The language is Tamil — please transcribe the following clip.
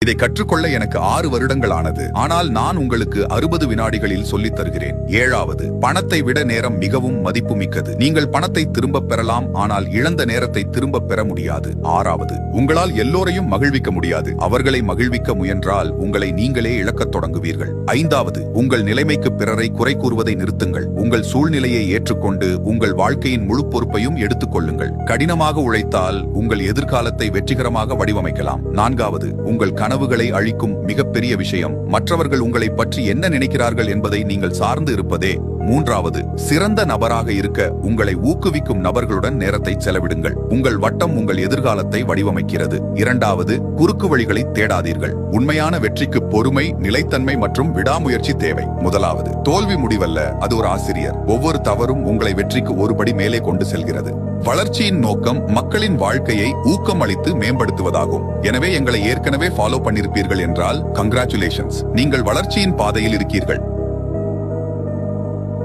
இதை கற்றுக்கொள்ள எனக்கு 6 வருடங்கள் ஆனது. ஆனால் நான் உங்களுக்கு 60 வினாடிகளில் சொல்லித் தருகிறேன். 7வது, பணத்தை விட நேரம் மிகவும் மதிப்புமிக்கது. நீங்கள் பணத்தை திரும்பப் பெறலாம், ஆனால் இழந்த நேரத்தை திரும்பப் பெற முடியாது. 6வது, உங்களால் எல்லோரையும் மகிழ்விக்க முடியாது. அவர்களை மகிழ்விக்க முயன்றால் உங்களை நீங்களே இழக்கத் தொடங்குவீர்கள். 5வது, உங்கள் நிலைமைக்கு பிறரை குறை கூறுவதை நிறுத்துங்கள். உங்கள் சூழ்நிலையை ஏற்றுக்கொண்டு உங்கள் வாழ்க்கையின் முழு பொறுப்பையும் எடுத்துக் கொள்ளுங்கள். கடினமாக உழைத்தால் உங்கள் எதிர்காலத்தை வெற்றிகரமாக வடிவமைக்கலாம். 4வது, உங்கள் கனவுகளை அழிக்கும் மிகப்பெரிய விஷயம் மற்றவர்கள் உங்களை பற்றி என்ன நினைக்கிறார்கள் என்பதை நீங்கள் சார்ந்து இருப்பதே. 3வது, சிறந்த நபராக இருக்க உங்களை ஊக்குவிக்கும் நபர்களுடன் நேரத்தை செலவிடுங்கள். உங்கள் வட்டம் உங்கள் எதிர்காலத்தை வடிவமைக்கிறது. 2வது, குறுக்கு வழிகளை தேடாதீர்கள். உண்மையான வெற்றிக்கு பொறுமை, நிலைத்தன்மை மற்றும் விடாமுயற்சி தேவை. 1வது, தோல்வி முடிவல்ல, அது ஒரு ஆசிரியர். ஒவ்வொரு தவறும் உங்களை வெற்றிக்கு ஒருபடி மேலே கொண்டு செல்கிறது. வளர்ச்சியின் நோக்கம் மக்களின் வாழ்க்கையை ஊக்கம் அளித்து மேம்படுத்துவதாகும். எனவே எங்களை ஏற்கனவே ஃபாலோ பண்ணிருப்பீர்கள் என்றால் கங்க்ராச்சுலேஷன்ஸ், நீங்கள் வளர்ச்சியின் பாதையில் இருக்கீர்கள்.